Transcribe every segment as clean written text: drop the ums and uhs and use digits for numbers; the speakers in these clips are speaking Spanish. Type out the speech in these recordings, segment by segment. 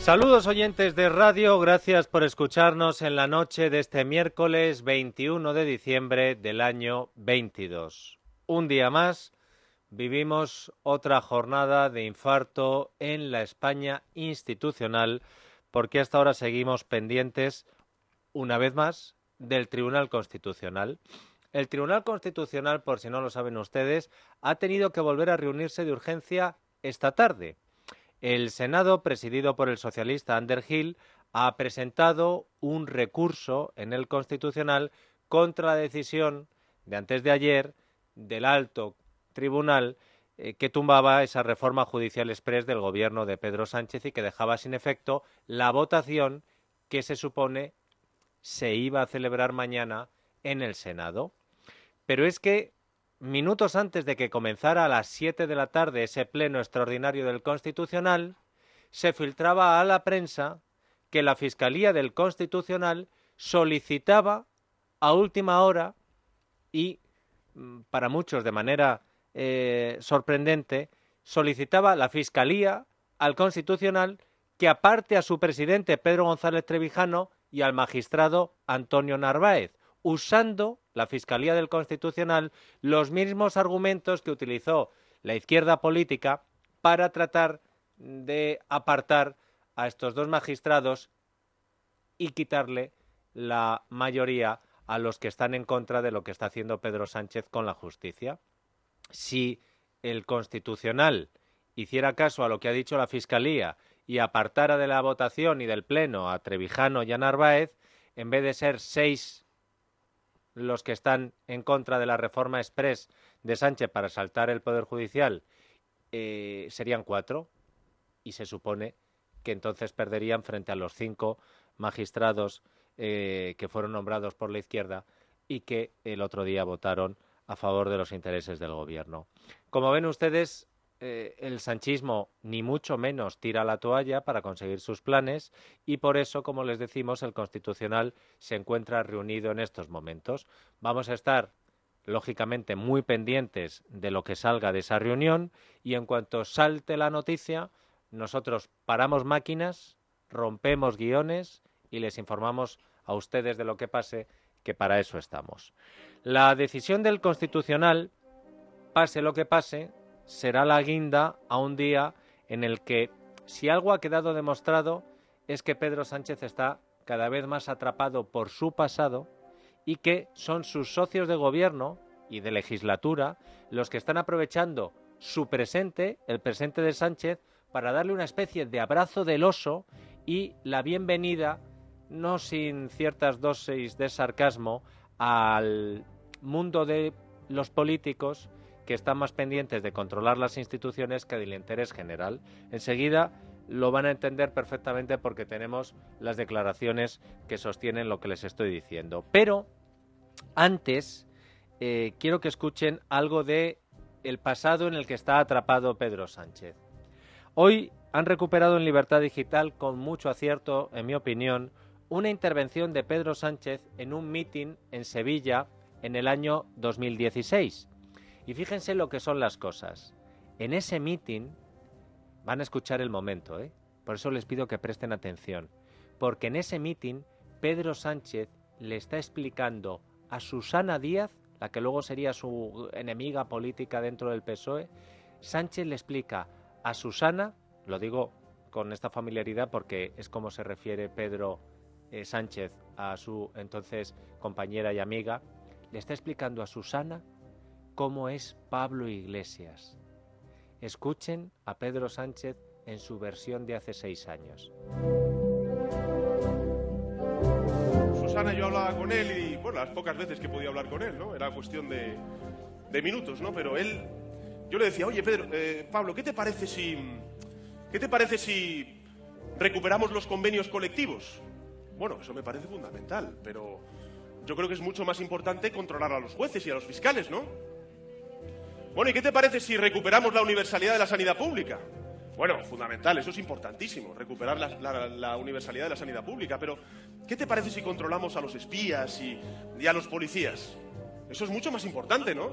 Saludos oyentes de radio, gracias por escucharnos en la noche de este miércoles 21 de diciembre del año 22. Un día más vivimos otra jornada de infarto en la España institucional porque hasta ahora seguimos pendientes, una vez más, del Tribunal Constitucional. El Tribunal Constitucional, por si no lo saben ustedes, ha tenido que volver a reunirse de urgencia esta tarde. El Senado, presidido por el socialista Ander Gil, ha presentado un recurso en el Constitucional contra la decisión de antes de ayer del alto tribunal que tumbaba esa reforma judicial exprés del gobierno de Pedro Sánchez y que dejaba sin efecto la votación que se supone se iba a celebrar mañana en el Senado. Pero es que minutos antes de que comenzara a las 7 de la tarde ese pleno extraordinario del Constitucional, se filtraba a la prensa que la Fiscalía del Constitucional solicitaba a última hora y, para muchos de manera sorprendente, solicitaba la Fiscalía al Constitucional que aparte a su presidente Pedro González Trevijano y al magistrado Antonio Narváez, usando la Fiscalía del Constitucional los mismos argumentos que utilizó la izquierda política para tratar de apartar a estos dos magistrados y quitarle la mayoría a los que están en contra de lo que está haciendo Pedro Sánchez con la justicia. Si el Constitucional hiciera caso a lo que ha dicho la Fiscalía y apartara de la votación y del Pleno a Trevijano y a Narváez, en vez de ser 6 los que están en contra de la reforma exprés de Sánchez para saltar el Poder Judicial, serían 4, y se supone que entonces perderían frente a los 5 magistrados que fueron nombrados por la izquierda y que el otro día votaron a favor de los intereses del gobierno. Como ven ustedes, el sanchismo ni mucho menos tira la toalla para conseguir sus planes y por eso, como les decimos, el Constitucional se encuentra reunido en estos momentos. Vamos a estar, lógicamente, muy pendientes de lo que salga de esa reunión y en cuanto salte la noticia, nosotros paramos máquinas, rompemos guiones y les informamos a ustedes de lo que pase, que para eso estamos. La decisión del Constitucional, pase lo que pase, será la guinda a un día en el que, si algo ha quedado demostrado, es que Pedro Sánchez está cada vez más atrapado por su pasado y que son sus socios de gobierno y de legislatura los que están aprovechando su presente, el presente de Sánchez, para darle una especie de abrazo del oso y la bienvenida, no sin ciertas dosis de sarcasmo, al mundo de los políticos que están más pendientes de controlar las instituciones que del interés general. Enseguida lo van a entender perfectamente porque tenemos las declaraciones que sostienen lo que les estoy diciendo. Pero antes quiero que escuchen algo de el pasado en el que está atrapado Pedro Sánchez. Hoy han recuperado en Libertad Digital, con mucho acierto, en mi opinión, una intervención de Pedro Sánchez en un mitin en Sevilla en el año 2016. Y fíjense lo que son las cosas. En ese mitin, van a escuchar el momento, por eso les pido que presten atención, porque en ese mitin Pedro Sánchez le está explicando a Susana Díaz, la que luego sería su enemiga política dentro del PSOE, Sánchez le explica a Susana, lo digo con esta familiaridad porque es como se refiere Pedro Sánchez a su entonces compañera y amiga, le está explicando a Susana cómo es Pablo Iglesias. Escuchen a Pedro Sánchez en su versión de hace 6 años. Susana, yo hablaba con él y, bueno, las pocas veces que podía hablar con él, ¿no? Era cuestión de minutos, ¿no? Pero él, yo le decía, oye, Pedro, Pablo, ¿qué te parece si recuperamos los convenios colectivos? Bueno, eso me parece fundamental, pero yo creo que es mucho más importante controlar a los jueces y a los fiscales, ¿no? Bueno, ¿y qué te parece si recuperamos la universalidad de la sanidad pública? Bueno, fundamental, eso es importantísimo, recuperar la universalidad de la sanidad pública, pero ¿qué te parece si controlamos a los espías y a los policías? Eso es mucho más importante, ¿no?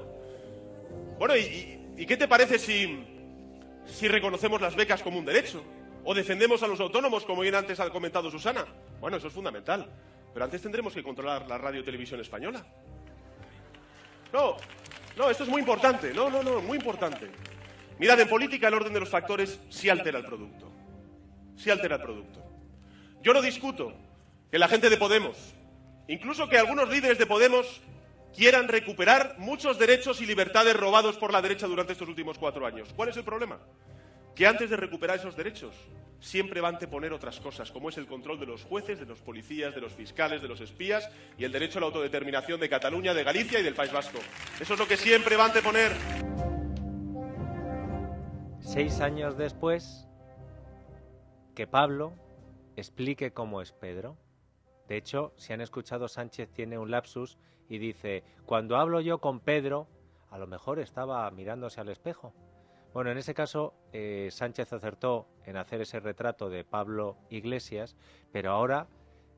Bueno, ¿y qué te parece si reconocemos las becas como un derecho? O defendemos a los autónomos, como bien antes ha comentado Susana. Bueno, eso es fundamental. Pero antes tendremos que controlar la radio y televisión española. No, esto es muy importante. No, muy importante. Mirad, en política el orden de los factores sí altera el producto. Sí altera el producto. Yo no discuto que la gente de Podemos, incluso que algunos líderes de Podemos, quieran recuperar muchos derechos y libertades robados por la derecha durante estos últimos 4 años. ¿Cuál es el problema? Que antes de recuperar esos derechos siempre va a anteponer otras cosas, como es el control de los jueces, de los policías, de los fiscales, de los espías y el derecho a la autodeterminación de Cataluña, de Galicia y del País Vasco. Eso es lo que siempre va a anteponer. 6 años después, que Pablo explique cómo es Pedro. De hecho, si han escuchado, Sánchez tiene un lapsus y dice: cuando hablo yo con Pedro, a lo mejor estaba mirándose al espejo. Bueno, en ese caso, Sánchez acertó en hacer ese retrato de Pablo Iglesias, pero ahora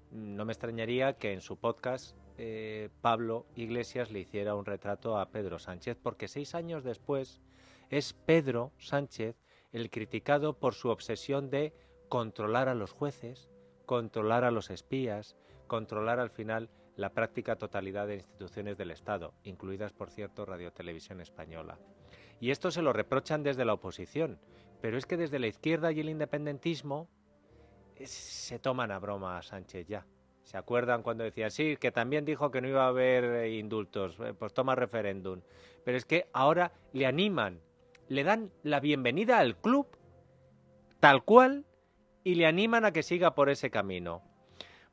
no me extrañaría que en su podcast Pablo Iglesias le hiciera un retrato a Pedro Sánchez, porque 6 años después es Pedro Sánchez el criticado por su obsesión de controlar a los jueces, controlar a los espías, controlar al final la práctica totalidad de instituciones del Estado, incluidas, por cierto, Radio Televisión Española. Y esto se lo reprochan desde la oposición, pero es que desde la izquierda y el independentismo se toman a broma a Sánchez ya. ¿Se acuerdan cuando decía, sí, que también dijo que no iba a haber indultos, pues toma referéndum? Pero es que ahora le animan, le dan la bienvenida al club, tal cual, y le animan a que siga por ese camino.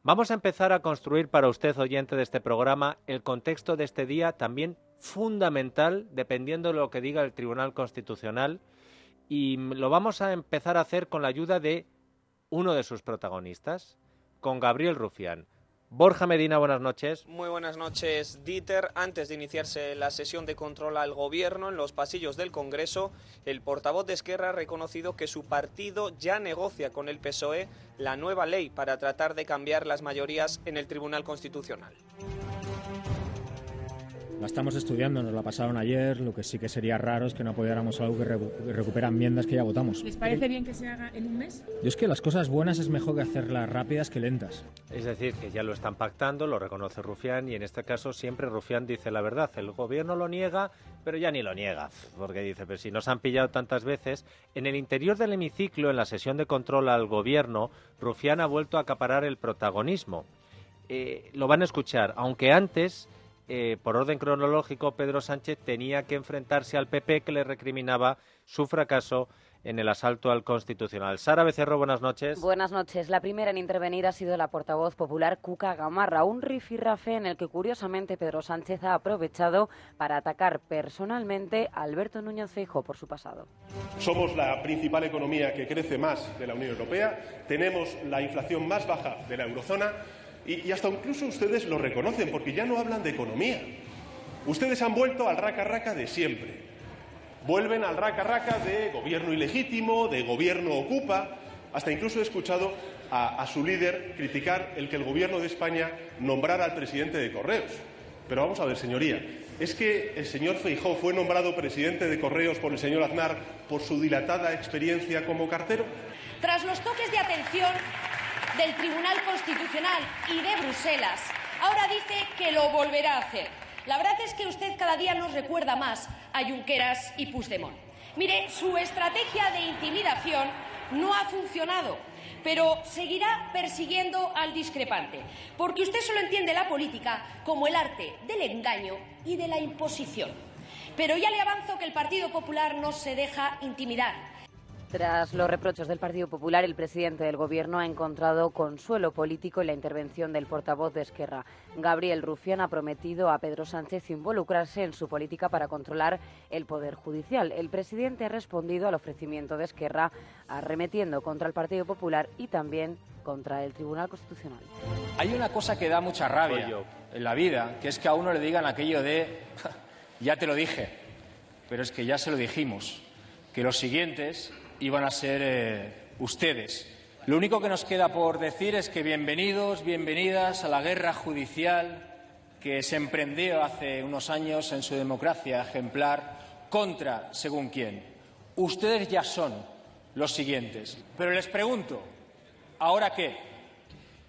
Vamos a empezar a construir para usted, oyente de este programa, el contexto de este día también fundamental, dependiendo de lo que diga el Tribunal Constitucional, y lo vamos a empezar a hacer con la ayuda de uno de sus protagonistas, con Gabriel Rufián. Borja Medina, buenas noches. Muy buenas noches, Dieter. Antes de iniciarse la sesión de control al Gobierno en los pasillos del Congreso, el portavoz de Esquerra ha reconocido que su partido ya negocia con el PSOE la nueva ley para tratar de cambiar las mayorías en el Tribunal Constitucional. La estamos estudiando, nos la pasaron ayer, lo que sí que sería raro es que no apoyáramos algo que recupera enmiendas que ya votamos. ¿Les parece bien que se haga en un mes? Yo es que las cosas buenas es mejor que hacerlas rápidas que lentas. Es decir, que ya lo están pactando, lo reconoce Rufián, y en este caso siempre Rufián dice la verdad. El Gobierno lo niega, pero ya ni lo niega, porque dice, pero si nos han pillado tantas veces. En el interior del hemiciclo, en la sesión de control al Gobierno, Rufián ha vuelto a acaparar el protagonismo. Lo van a escuchar, aunque antes... por orden cronológico, Pedro Sánchez tenía que enfrentarse al PP, que le recriminaba su fracaso en el asalto al Constitucional. Sara Becerro, buenas noches. Buenas noches. La primera en intervenir ha sido la portavoz popular Cuca Gamarra, un rifirrafe en el que curiosamente Pedro Sánchez ha aprovechado para atacar personalmente a Alberto Núñez Feijóo por su pasado. Somos la principal economía que crece más de la Unión Europea, tenemos la inflación más baja de la eurozona. Y hasta incluso ustedes lo reconocen, porque ya no hablan de economía. Ustedes han vuelto al raca-raca de siempre. Vuelven al raca-raca de gobierno ilegítimo, de gobierno ocupa. Hasta incluso he escuchado a su líder criticar el que el Gobierno de España nombrara al presidente de Correos. Pero vamos a ver, señoría, ¿es que el señor Feijóo fue nombrado presidente de Correos por el señor Aznar por su dilatada experiencia como cartero? Tras los toques de atención del Tribunal Constitucional y de Bruselas, ahora dice que lo volverá a hacer. La verdad es que usted cada día nos recuerda más a Junqueras y Puigdemont. Mire, su estrategia de intimidación no ha funcionado, pero seguirá persiguiendo al discrepante, porque usted solo entiende la política como el arte del engaño y de la imposición. Pero ya le avanzo que el Partido Popular no se deja intimidar. Tras los reproches del Partido Popular, el presidente del Gobierno ha encontrado consuelo político en la intervención del portavoz de Esquerra. Gabriel Rufián ha prometido a Pedro Sánchez involucrarse en su política para controlar el Poder Judicial. El presidente ha respondido al ofrecimiento de Esquerra, arremetiendo contra el Partido Popular y también contra el Tribunal Constitucional. Hay una cosa que da mucha rabia en la vida, que es que a uno le digan aquello de ya te lo dije, pero es que ya se lo dijimos, que los siguientes iban a ser ustedes. Lo único que nos queda por decir es que bienvenidos, bienvenidas a la guerra judicial que se emprendió hace unos años en su democracia ejemplar contra según quién. Ustedes ya son los siguientes. Pero les pregunto, ¿ahora qué?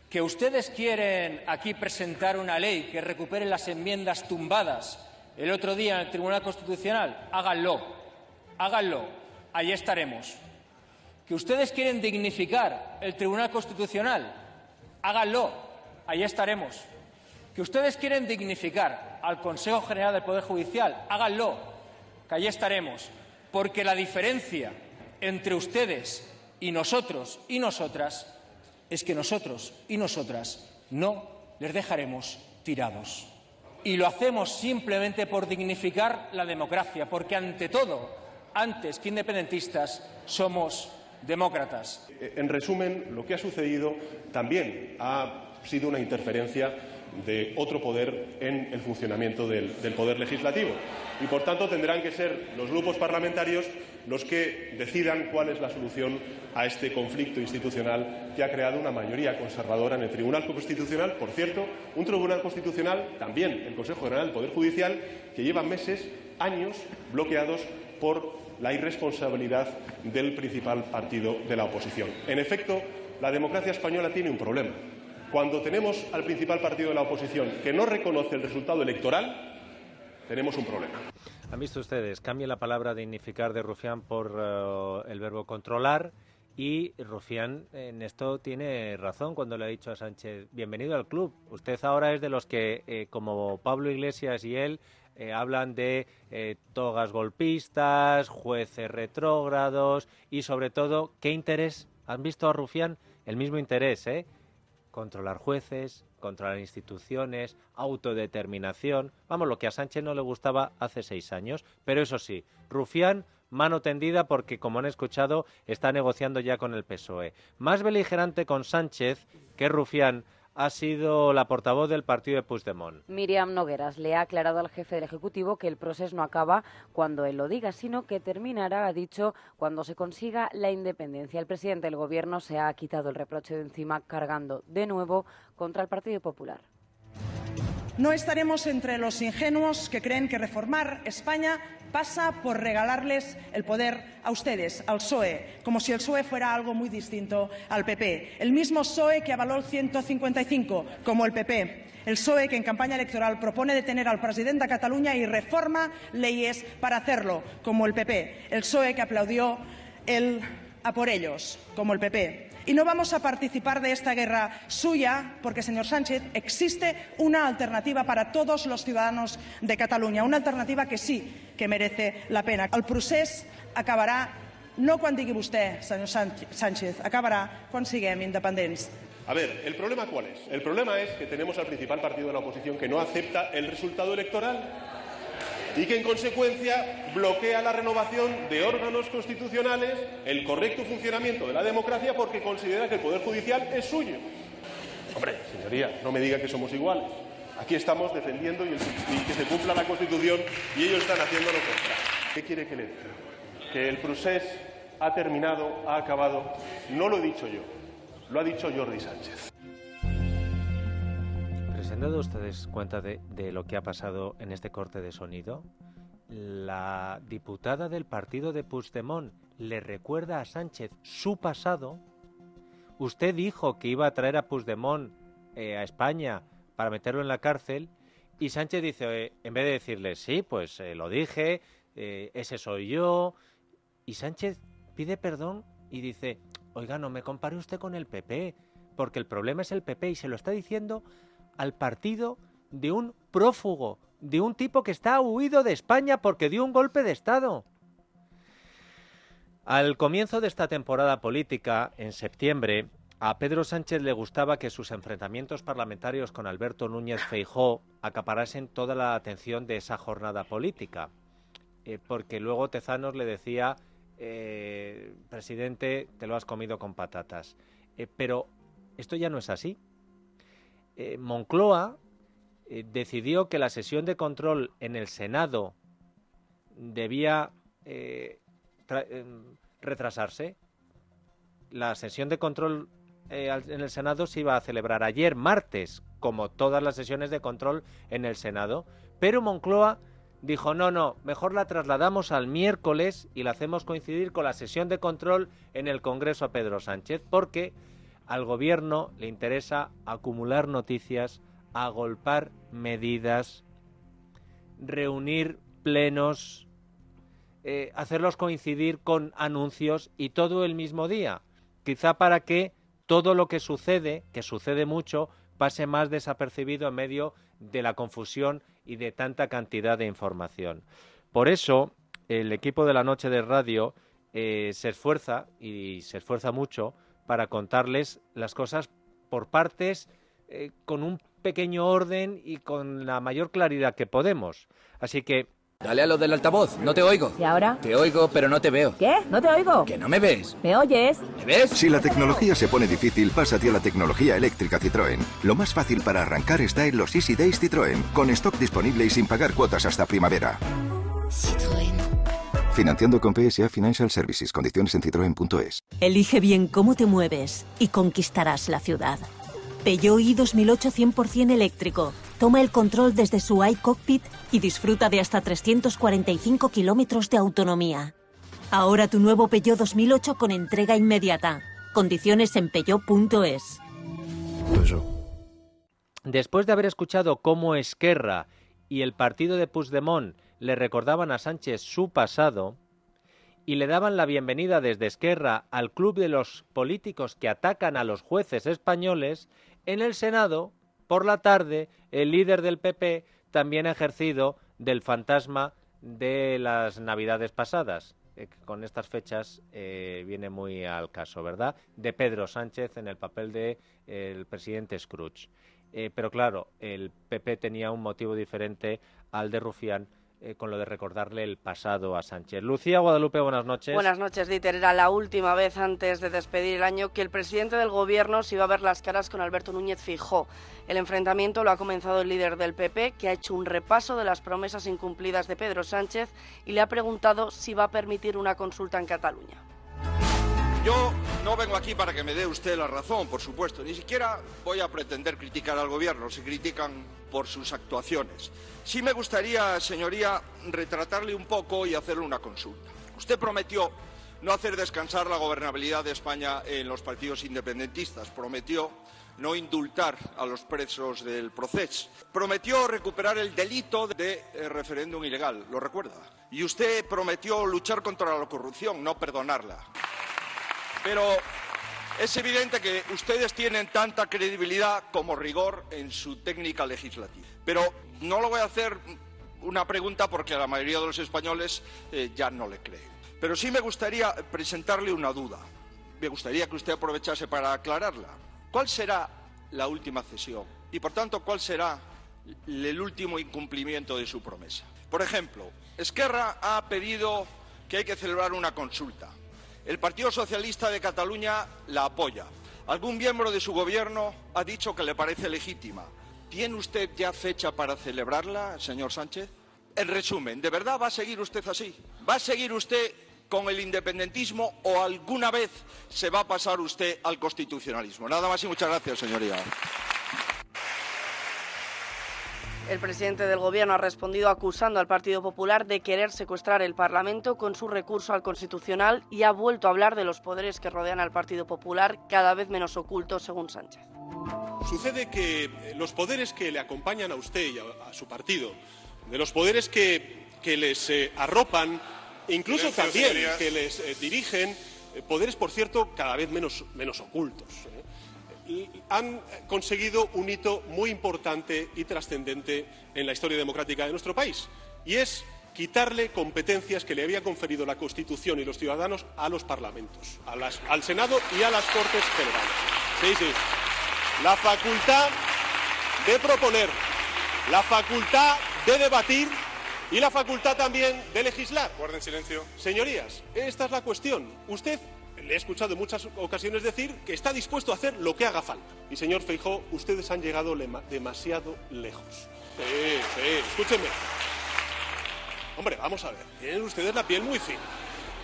¿Que ustedes quieren aquí presentar una ley que recupere las enmiendas tumbadas el otro día en el Tribunal Constitucional? Háganlo, háganlo, allí estaremos. ¿Que ustedes quieren dignificar el Tribunal Constitucional? Háganlo, allí estaremos. ¿Que ustedes quieren dignificar al Consejo General del Poder Judicial? Háganlo, que allí estaremos. Porque la diferencia entre ustedes y nosotros y nosotras es que nosotros y nosotras no les dejaremos tirados. Y lo hacemos simplemente por dignificar la democracia, porque ante todo, antes que independentistas, somos demócratas. En resumen, lo que ha sucedido también ha sido una interferencia de otro poder en el funcionamiento del poder legislativo. Y, por tanto, tendrán que ser los grupos parlamentarios los que decidan cuál es la solución a este conflicto institucional que ha creado una mayoría conservadora en el Tribunal Constitucional. Por cierto, un Tribunal Constitucional, también el Consejo General del Poder Judicial, que lleva meses, años, bloqueados por la irresponsabilidad del principal partido de la oposición. En efecto, la democracia española tiene un problema. Cuando tenemos al principal partido de la oposición que no reconoce el resultado electoral, tenemos un problema. Han visto ustedes, cambia la palabra dignificar de Rufián por el verbo controlar, y Rufián en esto tiene razón cuando le ha dicho a Sánchez: bienvenido al club. Usted ahora es de los que, como Pablo Iglesias y él, hablan de togas golpistas, jueces retrógrados y, sobre todo, ¿qué interés? ¿Han visto a Rufián? El mismo interés, controlar jueces, controlar instituciones, autodeterminación. Vamos, lo que a Sánchez no le gustaba hace 6 años. Pero eso sí, Rufián, mano tendida, porque, como han escuchado, está negociando ya con el PSOE. Más beligerante con Sánchez que Rufián ha sido la portavoz del partido de Puigdemont. Míriam Nogueras le ha aclarado al jefe del Ejecutivo que el proceso no acaba cuando él lo diga, sino que terminará, ha dicho, cuando se consiga la independencia. El presidente del Gobierno se ha quitado el reproche de encima, cargando de nuevo contra el Partido Popular. No estaremos entre los ingenuos que creen que reformar España pasa por regalarles el poder a ustedes, al PSOE, como si el PSOE fuera algo muy distinto al PP. El mismo PSOE que avaló el 155, como el PP. El PSOE que en campaña electoral propone detener al presidente de Cataluña y reforma leyes para hacerlo, como el PP. El PSOE que aplaudió el a por ellos, como el PP. Y no vamos a participar de esta guerra suya porque, señor Sánchez, existe una alternativa para todos los ciudadanos de Catalunya, una alternativa que sí que merece la pena. El procés acabarà no quan digui vostè, senyor Sánchez, acabarà quan siguem independents. A ver, ¿el problema cuál es? El problema es que tenemos al principal partido de la oposición que no acepta el resultado electoral y que, en consecuencia, bloquea la renovación de órganos constitucionales, el correcto funcionamiento de la democracia, porque considera que el Poder Judicial es suyo. Hombre, señoría, no me diga que somos iguales. Aquí estamos defendiendo y que se cumpla la Constitución, y ellos están haciendo lo contrario. ¿Qué quiere que le diga? Que el procés ha terminado, ha acabado. No lo he dicho yo, lo ha dicho Jordi Sánchez. ¿Se han dado ustedes cuenta de lo que ha pasado en este corte de sonido? La diputada del partido de Puigdemont le recuerda a Sánchez su pasado. Usted dijo que iba a traer a Puigdemont a España para meterlo en la cárcel, y Sánchez dice, en vez de decirle, sí, pues lo dije, ese soy yo, y Sánchez pide perdón y dice, oiga, no me compare usted con el PP, porque el problema es el PP, y se lo está diciendo al partido de un prófugo, de un tipo que está huido de España porque dio un golpe de Estado. Al comienzo de esta temporada política, en septiembre, a Pedro Sánchez le gustaba que sus enfrentamientos parlamentarios con Alberto Núñez Feijóo acaparasen toda la atención de esa jornada política, porque luego Tezanos le decía, presidente, te lo has comido con patatas. Pero esto ya no es así. Moncloa decidió que la sesión de control en el Senado debía retrasarse. La sesión de control en el Senado se iba a celebrar ayer, martes, como todas las sesiones de control en el Senado, pero Moncloa dijo, no, mejor la trasladamos al miércoles y la hacemos coincidir con la sesión de control en el Congreso a Pedro Sánchez, porque al Gobierno le interesa acumular noticias, agolpar medidas, reunir plenos, hacerlos coincidir con anuncios y todo el mismo día, quizá para que todo lo que sucede mucho, pase más desapercibido en medio de la confusión y de tanta cantidad de información. Por eso, el equipo de la Noche de Radio se esfuerza, y se esfuerza mucho, para contarles las cosas por partes, con un pequeño orden y con la mayor claridad que podemos. Así que... Dale a lo del altavoz, no te oigo. ¿Y ahora? Te oigo, pero no te veo. ¿Qué? ¿No te oigo? ¿Que no me ves? ¿Me oyes? ¿Me ves? Si la tecnología se pone difícil, pásate a la tecnología eléctrica Citroën. Lo más fácil para arrancar está en los Easy Days Citroën, con stock disponible y sin pagar cuotas hasta primavera. Citroën. Financiando con PSA Financial Services. Condiciones en citroen.es. Elige bien cómo te mueves y conquistarás la ciudad. Peugeot i 2008 100% eléctrico. Toma el control desde su iCockpit y disfruta de hasta 345 kilómetros de autonomía. Ahora tu nuevo Peugeot 2008 con entrega inmediata. Condiciones en peugeot.es. Después de haber escuchado cómo Esquerra y el partido de Puigdemont le recordaban a Sánchez su pasado y le daban la bienvenida desde Esquerra al club de los políticos que atacan a los jueces españoles, en el Senado, por la tarde, el líder del PP también ha ejercido del fantasma de las Navidades pasadas. Con estas fechas viene muy al caso, ¿verdad? De Pedro Sánchez en el papel de el presidente Scrooge. Pero claro, el PP tenía un motivo diferente al de Rufián, con lo de recordarle el pasado a Sánchez. Lucía Guadalupe, buenas noches. Buenas noches, Dieter. Era la última vez antes de despedir el año que el presidente del Gobierno se iba a ver las caras con Alberto Núñez Feijóo. El enfrentamiento lo ha comenzado el líder del PP, que ha hecho un repaso de las promesas incumplidas de Pedro Sánchez y le ha preguntado si va a permitir una consulta en Cataluña. Yo no vengo aquí para que me dé usted la razón, por supuesto. Ni siquiera voy a pretender criticar al Gobierno. Se critican por sus actuaciones. Sí me gustaría, señoría, retratarle un poco y hacerle una consulta. Usted prometió no hacer descansar la gobernabilidad de España en los partidos independentistas. Prometió no indultar a los presos del Procés. Prometió recuperar el delito de referéndum ilegal, ¿lo recuerda? Y usted prometió luchar contra la corrupción, no perdonarla. Pero es evidente que ustedes tienen tanta credibilidad como rigor en su técnica legislativa. Pero no le voy a hacer una pregunta porque a la mayoría de los españoles ya no le creen. Pero sí me gustaría presentarle una duda. Me gustaría que usted aprovechase para aclararla. ¿Cuál será la última cesión? Y, por tanto, ¿cuál será el último incumplimiento de su promesa? Por ejemplo, Esquerra ha pedido que hay que celebrar una consulta. El Partido Socialista de Cataluña la apoya. Algún miembro de su gobierno ha dicho que le parece legítima. ¿Tiene usted ya fecha para celebrarla, señor Sánchez? En resumen, ¿de verdad va a seguir usted así? ¿Va a seguir usted con el independentismo o alguna vez se va a pasar usted al constitucionalismo? Nada más y muchas gracias, señoría. El presidente del Gobierno ha respondido acusando al Partido Popular de querer secuestrar el Parlamento con su recurso al Constitucional y ha vuelto a hablar de los poderes que rodean al Partido Popular, cada vez menos ocultos, según Sánchez. Sucede que los poderes que le acompañan a usted y a su partido, de los poderes que les arropan, incluso también señorías, que les dirigen, poderes, por cierto, cada vez menos ocultos, han conseguido un hito muy importante y trascendente en la historia democrática de nuestro país, y es quitarle competencias que le había conferido la Constitución y los ciudadanos a los parlamentos, al Senado y a las Cortes Generales. Sí. La facultad de proponer, la facultad de debatir y la facultad también de legislar. Guarden silencio. Señorías, esta es la cuestión. Usted, le he escuchado en muchas ocasiones decir que está dispuesto a hacer lo que haga falta. Y, señor Feijóo, ustedes han llegado demasiado lejos. Sí, escúchenme. Hombre, vamos a ver, tienen ustedes la piel muy fina.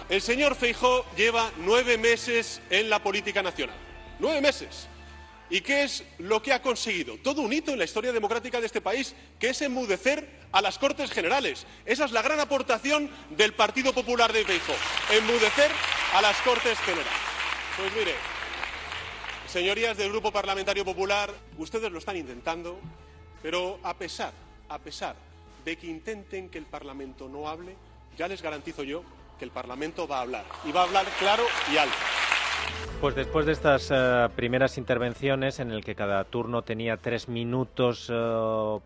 El señor Feijóo lleva 9 meses en la política nacional. 9 meses. ¿Y qué es lo que ha conseguido? Todo un hito en la historia democrática de este país, que es enmudecer a las Cortes Generales. Esa es la gran aportación del Partido Popular de Feijóo, enmudecer a las Cortes Generales. Pues mire, señorías del Grupo Parlamentario Popular, ustedes lo están intentando, pero a pesar de que intenten que el Parlamento no hable, ya les garantizo yo que el Parlamento va a hablar, y va a hablar claro y alto. Pues después de estas primeras intervenciones, en el que cada turno tenía 3 minutos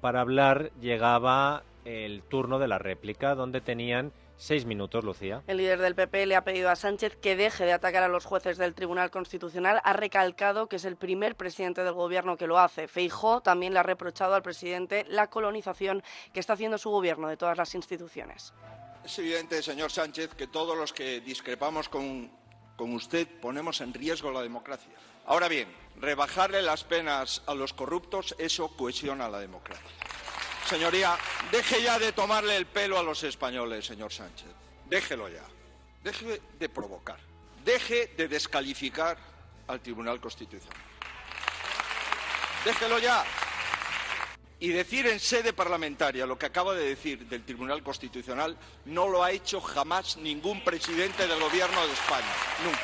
para hablar, llegaba el turno de la réplica, donde tenían 6 minutos, Lucía. El líder del PP le ha pedido a Sánchez que deje de atacar a los jueces del Tribunal Constitucional. Ha recalcado que es el primer presidente del Gobierno que lo hace. Feijóo también le ha reprochado al presidente la colonización que está haciendo su Gobierno de todas las instituciones. Es evidente, señor Sánchez, que todos los que discrepamos con usted ponemos en riesgo la democracia. Ahora bien, rebajarle las penas a los corruptos, eso cohesiona la democracia. Señoría, deje ya de tomarle el pelo a los españoles, señor Sánchez. Déjelo ya. Deje de provocar. Deje de descalificar al Tribunal Constitucional. Déjelo ya. Y decir en sede parlamentaria lo que acaba de decir del Tribunal Constitucional no lo ha hecho jamás ningún presidente del Gobierno de España. Nunca.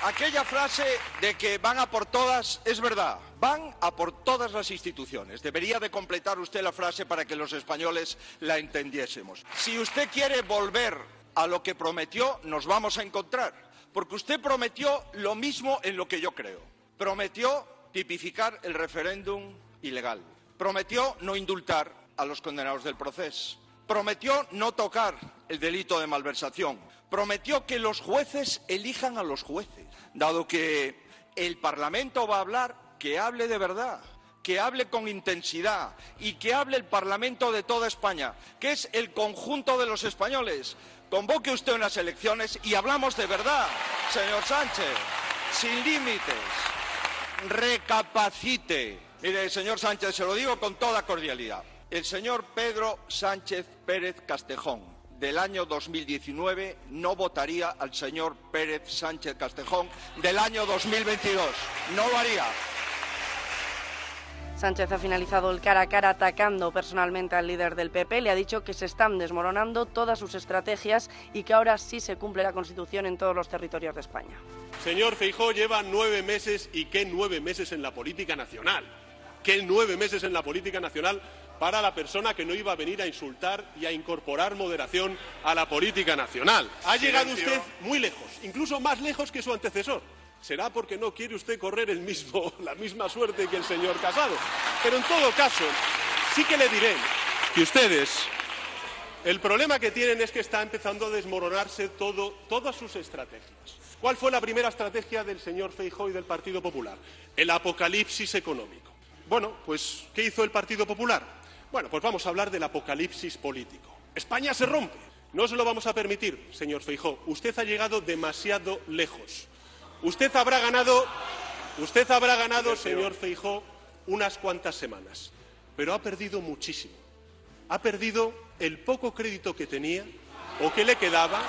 Aquella frase de que van a por todas es verdad. Van a por todas las instituciones. Debería de completar usted la frase para que los españoles la entendiésemos. Si usted quiere volver a lo que prometió, nos vamos a encontrar. Porque usted prometió lo mismo en lo que yo creo. Prometió tipificar el referéndum ilegal. Prometió no indultar a los condenados del Procés. Prometió no tocar el delito de malversación. Prometió que los jueces elijan a los jueces. Dado que el Parlamento va a hablar, que hable de verdad, que hable con intensidad y que hable el Parlamento de toda España, que es el conjunto de los españoles. Convoque usted unas elecciones y hablamos de verdad, señor Sánchez, sin límites. Recapacite. Mire, señor Sánchez, se lo digo con toda cordialidad. El señor Pedro Sánchez Pérez Castejón, del año 2019, no votaría al señor Pérez Sánchez Castejón del año 2022. No lo haría. Sánchez ha finalizado el cara a cara atacando personalmente al líder del PP. Le ha dicho que se están desmoronando todas sus estrategias y que ahora sí se cumple la Constitución en todos los territorios de España. Señor Feijóo, lleva 9 meses, y qué 9 meses en la política nacional. Qué 9 meses en la política nacional para la persona que no iba a venir a insultar y a incorporar moderación a la política nacional. Ha llegado usted muy lejos, incluso más lejos que su antecesor. Será porque no quiere usted correr la misma suerte que el señor Casado. Pero en todo caso, sí que le diré que ustedes, el problema que tienen es que está empezando a desmoronarse todas sus estrategias. ¿Cuál fue la primera estrategia del señor Feijóo y del Partido Popular? El apocalipsis económico. Bueno, pues, ¿qué hizo el Partido Popular? Bueno, pues vamos a hablar del apocalipsis político. España se rompe. No se lo vamos a permitir, señor Feijóo. Usted ha llegado demasiado lejos. Usted habrá ganado, señor Feijóo, unas cuantas semanas, pero ha perdido muchísimo. Ha perdido el poco crédito que tenía, o que le quedaba.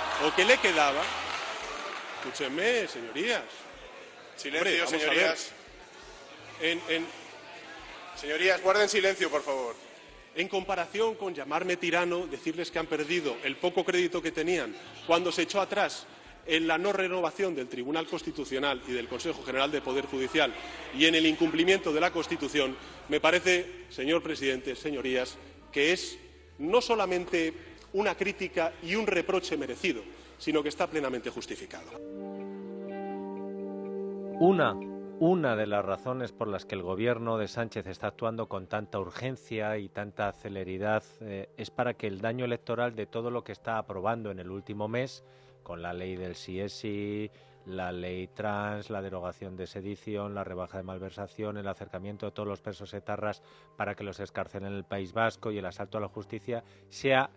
Escúchenme, señorías. Silencio, señorías. Señorías, guarden silencio, por favor. En comparación con llamarme tirano, decirles que han perdido el poco crédito que tenían cuando se echó atrás en la no renovación del Tribunal Constitucional y del Consejo General del Poder Judicial y en el incumplimiento de la Constitución, me parece, señor presidente, señorías, que es no solamente una crítica y un reproche merecido, sino que está plenamente justificado. Una de las razones por las que el gobierno de Sánchez está actuando con tanta urgencia y tanta celeridad es para que el daño electoral de todo lo que está aprobando en el último mes, con la ley del sí es sí, la ley trans, la derogación de sedición, la rebaja de malversación, el acercamiento de todos los presos etarras para que los escarcelen en el País Vasco y el asalto a la justicia, sea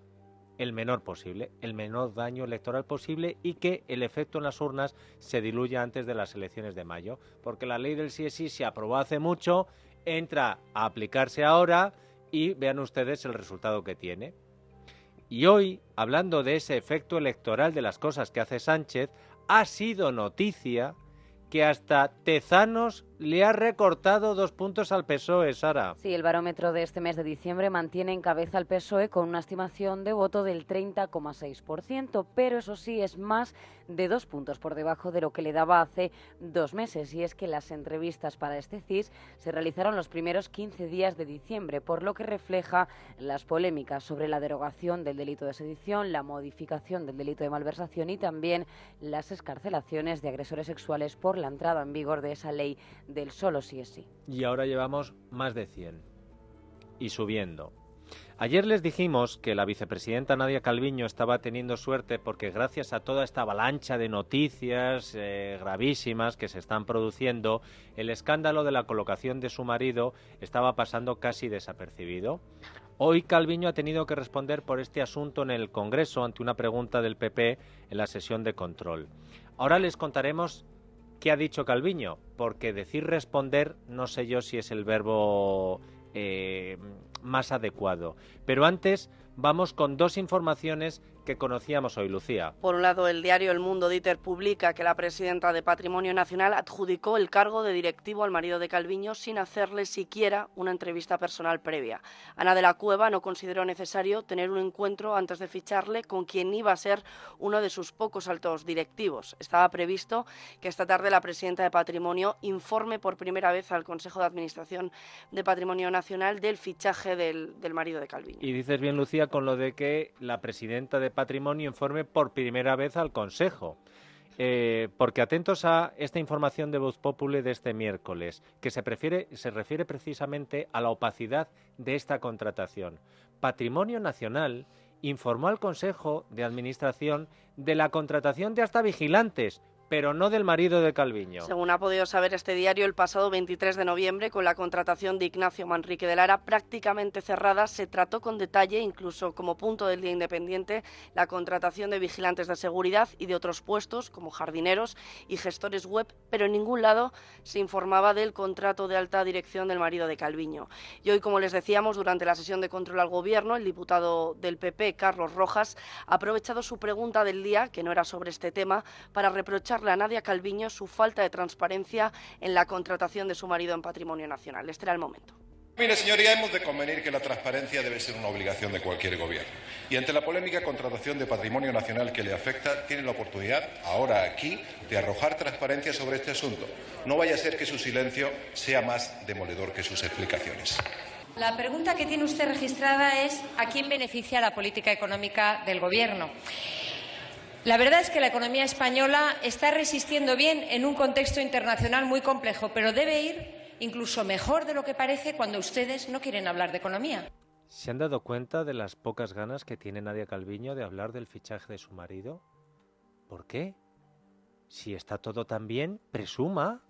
el menor posible, el menor daño electoral posible, y que el efecto en las urnas se diluya antes de las elecciones de mayo, porque la ley del sí es sí se aprobó hace mucho, entra a aplicarse ahora y vean ustedes el resultado que tiene. Y hoy, hablando de ese efecto electoral de las cosas que hace Sánchez, ha sido noticia que hasta Tezanos le ha recortado 2 puntos al PSOE, Sara. Sí, el barómetro de este mes de diciembre mantiene en cabeza al PSOE con una estimación de voto del 30,6%, pero eso sí es más de 2 puntos por debajo de lo que le daba hace 2 meses. Y es que las entrevistas para este CIS se realizaron los primeros 15 días de diciembre, por lo que refleja las polémicas sobre la derogación del delito de sedición, la modificación del delito de malversación y también las excarcelaciones de agresores sexuales por la entrada en vigor de esa ley del solo sí es sí. Y ahora llevamos más de 100 y subiendo. Ayer les dijimos que la vicepresidenta Nadia Calviño estaba teniendo suerte porque gracias a toda esta avalancha de noticias gravísimas que se están produciendo, el escándalo de la colocación de su marido estaba pasando casi desapercibido. Hoy Calviño ha tenido que responder por este asunto en el Congreso ante una pregunta del PP en la sesión de control. Ahora les contaremos qué ha dicho Calviño, porque decir responder no sé yo si es el verbo más adecuado. Pero antes vamos con 2 informaciones que conocíamos hoy, Lucía. Por un lado, el diario El Mundo, Dieter, publica que la presidenta de Patrimonio Nacional adjudicó el cargo de directivo al marido de Calviño sin hacerle siquiera una entrevista personal previa. Ana de la Cueva no consideró necesario tener un encuentro antes de ficharle con quien iba a ser uno de sus pocos altos directivos. Estaba previsto que esta tarde la presidenta de Patrimonio informe por primera vez al Consejo de Administración de Patrimonio Nacional del fichaje del marido de Calviño. Y dices bien, Lucía, con lo de que la presidenta de Patrimonio informe por primera vez al Consejo. Porque atentos a esta información de Voz Populi de este miércoles, que se refiere precisamente a la opacidad de esta contratación. Patrimonio Nacional informó al Consejo de Administración de la contratación de hasta vigilantes, pero no del marido de Calviño. Según ha podido saber este diario, el pasado 23 de noviembre, con la contratación de Ignacio Manrique de Lara prácticamente cerrada, se trató con detalle, incluso como punto del Día Independiente, la contratación de vigilantes de seguridad y de otros puestos, como jardineros y gestores web, pero en ningún lado se informaba del contrato de alta dirección del marido de Calviño. Y hoy, como les decíamos, durante la sesión de control al Gobierno, el diputado del PP, Carlos Rojas, ha aprovechado su pregunta del día, que no era sobre este tema, para reprochar a Nadia Calviño su falta de transparencia en la contratación de su marido en Patrimonio Nacional. Este era el momento. Mire, señoría, hemos de convenir que la transparencia debe ser una obligación de cualquier gobierno. Y ante la polémica contratación de Patrimonio Nacional que le afecta, tiene la oportunidad, ahora aquí, de arrojar transparencia sobre este asunto. No vaya a ser que su silencio sea más demoledor que sus explicaciones. La pregunta que tiene usted registrada es ¿a quién beneficia la política económica del Gobierno? La verdad es que la economía española está resistiendo bien en un contexto internacional muy complejo, pero debe ir incluso mejor de lo que parece cuando ustedes no quieren hablar de economía. ¿Se han dado cuenta de las pocas ganas que tiene Nadia Calviño de hablar del fichaje de su marido? ¿Por qué? Si está todo tan bien, presuma.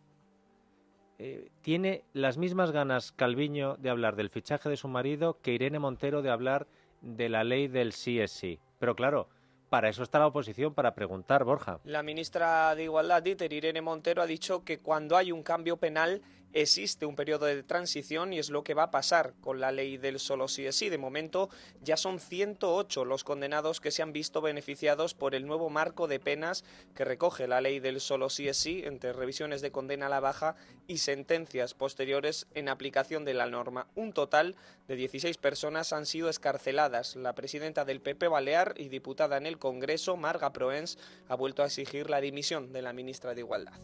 Tiene las mismas ganas Calviño de hablar del fichaje de su marido que Irene Montero de hablar de la ley del sí es sí. Pero claro, para eso está la oposición, para preguntar, Borja. La ministra de Igualdad, Dieter, Irene Montero, ha dicho que cuando hay un cambio penal existe un periodo de transición y es lo que va a pasar con la ley del solo sí es sí. De momento ya son 108 los condenados que se han visto beneficiados por el nuevo marco de penas que recoge la ley del solo sí es sí, entre revisiones de condena a la baja y sentencias posteriores en aplicación de la norma. Un total de 16 personas han sido excarceladas. La presidenta del PP Balear y diputada en el Congreso, Marga Proens, ha vuelto a exigir la dimisión de la ministra de Igualdad.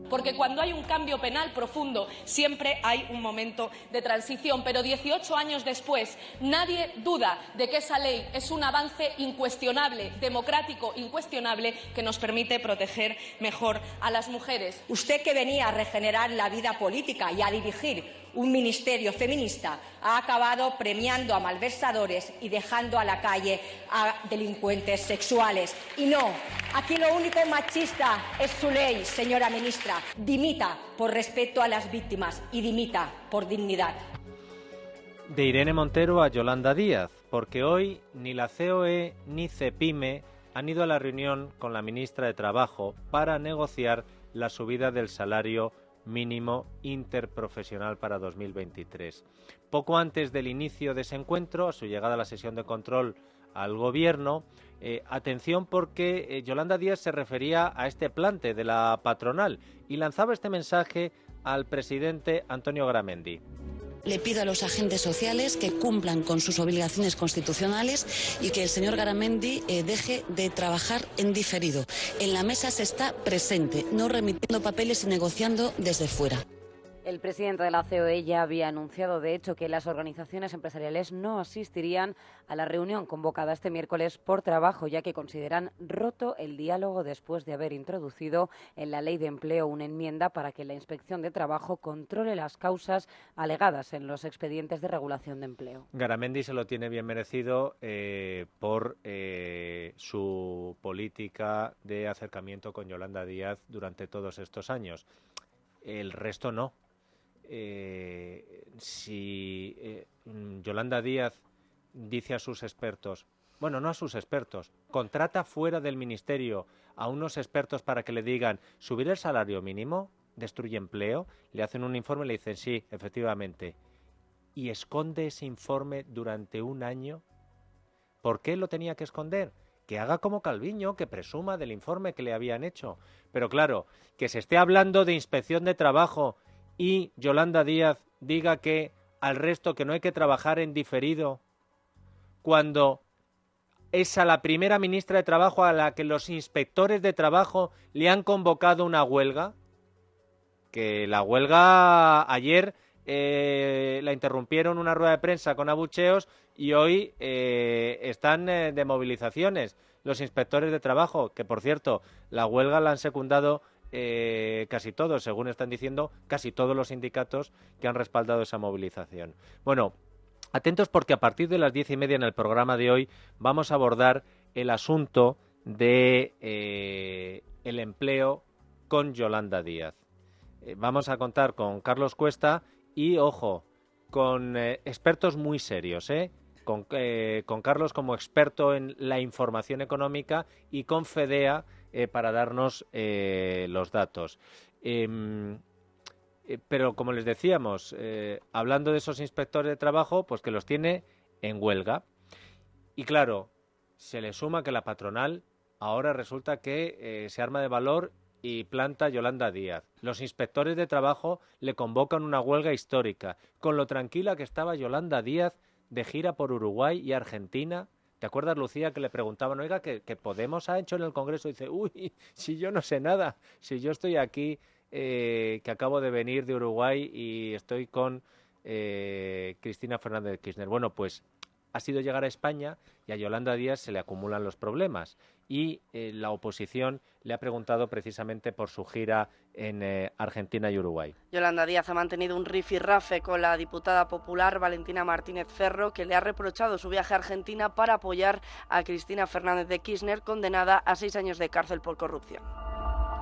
Porque cuando hay un cambio penal profundo siempre hay un momento de transición, pero 18 años después nadie duda de que esa ley es un avance incuestionable, democrático incuestionable, que nos permite proteger mejor a las mujeres. Usted, que venía a regenerar la vida política y a dirigir un ministerio feminista, ha acabado premiando a malversadores y dejando a la calle a delincuentes sexuales. Y no, aquí lo único machista es su ley, señora ministra. Dimita por respeto a las víctimas y dimita por dignidad. De Irene Montero a Yolanda Díaz, porque hoy ni la COE ni CEPIME han ido a la reunión con la ministra de Trabajo para negociar la subida del salario mínimo interprofesional para 2023. Poco antes del inicio de ese encuentro, a su llegada a la sesión de control al Gobierno, atención porque Yolanda Díaz se refería a este plante de la patronal y lanzaba este mensaje al presidente Antonio Garamendi. Le pido a los agentes sociales que cumplan con sus obligaciones constitucionales y que el señor Garamendi deje de trabajar en diferido. En la mesa se está presente, no remitiendo papeles y negociando desde fuera. El presidente de la COE ya había anunciado, de hecho, que las organizaciones empresariales no asistirían a la reunión convocada este miércoles por trabajo, ya que consideran roto el diálogo después de haber introducido en la Ley de Empleo una enmienda para que la Inspección de Trabajo controle las causas alegadas en los expedientes de regulación de empleo. Garamendi se lo tiene bien merecido por su política de acercamiento con Yolanda Díaz durante todos estos años. El resto no. Si Yolanda Díaz dice a sus expertos, bueno, no a sus expertos, contrata fuera del ministerio a unos expertos para que le digan subir el salario mínimo, destruye empleo, le hacen un informe y le dicen sí, efectivamente, y esconde ese informe durante un año. ¿Por qué lo tenía que esconder? Que haga como Calviño, que presuma del informe que le habían hecho. Pero claro, que se esté hablando de inspección de trabajo y Yolanda Díaz diga que al resto que no hay que trabajar en diferido, cuando es a la primera ministra de Trabajo a la que los inspectores de trabajo le han convocado una huelga, que la huelga ayer la interrumpieron una rueda de prensa con abucheos y hoy están de movilizaciones los inspectores de trabajo, que por cierto, la huelga la han secundado casi todos, según están diciendo, casi todos los sindicatos que han respaldado esa movilización. Bueno, atentos porque a partir de las 10:30 en el programa de hoy vamos a abordar el asunto de el empleo con Yolanda Díaz. Vamos a contar con Carlos Cuesta y, ojo, con expertos muy serios, con Carlos como experto en la información económica y con Fedea para darnos los datos. Pero, como les decíamos, hablando de esos inspectores de trabajo, pues que los tiene en huelga. Y claro, se le suma que la patronal ahora resulta que se arma de valor y planta Yolanda Díaz. Los inspectores de trabajo le convocan una huelga histórica, con lo tranquila que estaba Yolanda Díaz de gira por Uruguay y Argentina. ¿Te acuerdas, Lucía, que le preguntaban, oiga, que Podemos ha hecho en el Congreso? Y dice, uy, si yo no sé nada, si yo estoy aquí, que acabo de venir de Uruguay y estoy con Cristina Fernández de Kirchner. Bueno, pues ha sido llegar a España y a Yolanda Díaz se le acumulan los problemas. Y la oposición le ha preguntado precisamente por su gira en Argentina y Uruguay. Yolanda Díaz ha mantenido un rifirrafe con la diputada popular Valentina Martínez Ferro, que le ha reprochado su viaje a Argentina para apoyar a Cristina Fernández de Kirchner, condenada a 6 años de cárcel por corrupción.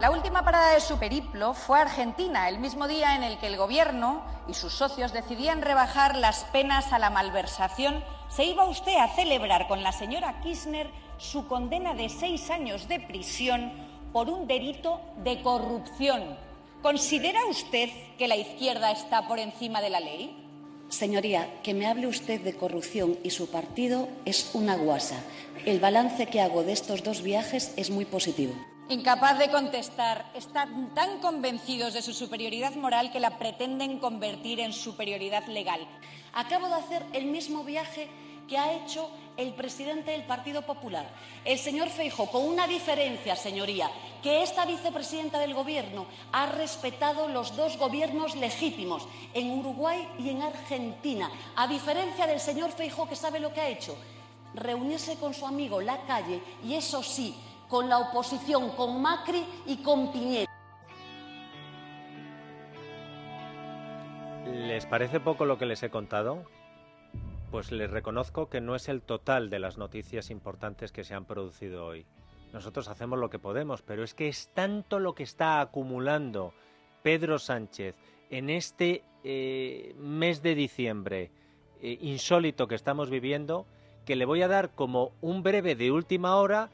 La última parada de su periplo fue Argentina, el mismo día en el que el Gobierno y sus socios decidían rebajar las penas a la malversación. Se iba usted a celebrar con la señora Kirchner su condena de 6 años de prisión por un delito de corrupción. ¿Considera usted que la izquierda está por encima de la ley? Señoría, que me hable usted de corrupción y su partido es una guasa. El balance que hago de estos 2 viajes es muy positivo. Incapaz de contestar, están tan convencidos de su superioridad moral que la pretenden convertir en superioridad legal. Acabo de hacer el mismo viaje que ha hecho el presidente del Partido Popular, el señor Feijóo, con una diferencia, señoría, que esta vicepresidenta del Gobierno ha respetado los 2 gobiernos legítimos, en Uruguay y en Argentina, a diferencia del señor Feijóo, que sabe lo que ha hecho, reunirse con su amigo Lacalle y, eso sí, con la oposición, con Macri y con Piñera. ¿Les parece poco lo que les he contado? Pues les reconozco que no es el total de las noticias importantes que se han producido hoy. Nosotros hacemos lo que podemos, pero es que es tanto lo que está acumulando Pedro Sánchez en este mes de diciembre insólito que estamos viviendo, que le voy a dar como un breve de última hora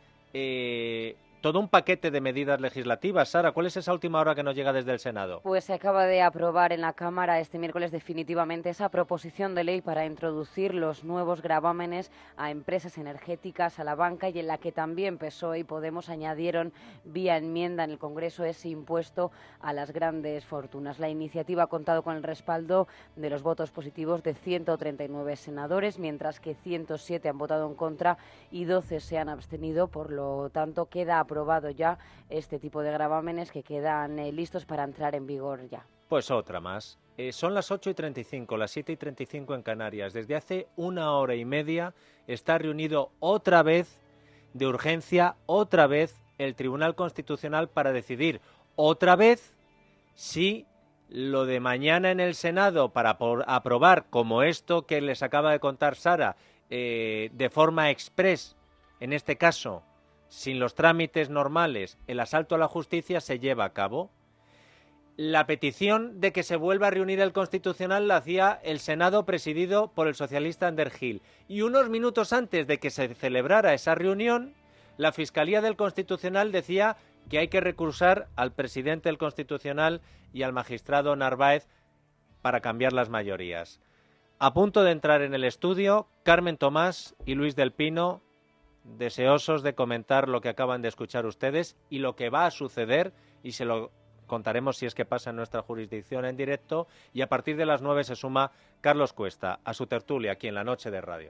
todo un paquete de medidas legislativas. Sara, ¿cuál es esa última hora que nos llega desde el Senado? Pues se acaba de aprobar en la Cámara este miércoles definitivamente esa proposición de ley para introducir los nuevos gravámenes a empresas energéticas, a la banca, y en la que también PSOE y Podemos añadieron vía enmienda en el Congreso ese impuesto a las grandes fortunas. La iniciativa ha contado con el respaldo de los votos positivos de 139 senadores, mientras que 107 han votado en contra y 12 se han abstenido. Por lo tanto, queda aprobado ya este tipo de gravámenes que quedan listos para entrar en vigor ya. Pues otra más. Son las 8:35, las 7:35 en Canarias. Desde hace 1 hora y media está reunido otra vez, de urgencia, otra vez, el Tribunal Constitucional para decidir otra vez si lo de mañana en el Senado para aprobar, como esto que les acaba de contar Sara, de forma express, en este caso, sin los trámites normales, el asalto a la justicia se lleva a cabo. La petición de que se vuelva a reunir el Constitucional la hacía el Senado presidido por el socialista Ander Gil. Y unos minutos antes de que se celebrara esa reunión, la Fiscalía del Constitucional decía que hay que recursar al presidente del Constitucional y al magistrado Narváez para cambiar las mayorías. A punto de entrar en el estudio, Carmen Tomás y Luis del Pino, deseosos de comentar lo que acaban de escuchar ustedes y lo que va a suceder, y se lo contaremos si es que pasa en nuestra jurisdicción en directo, y a partir de las 9 se suma Carlos Cuesta a su tertulia aquí en La Noche de Radio.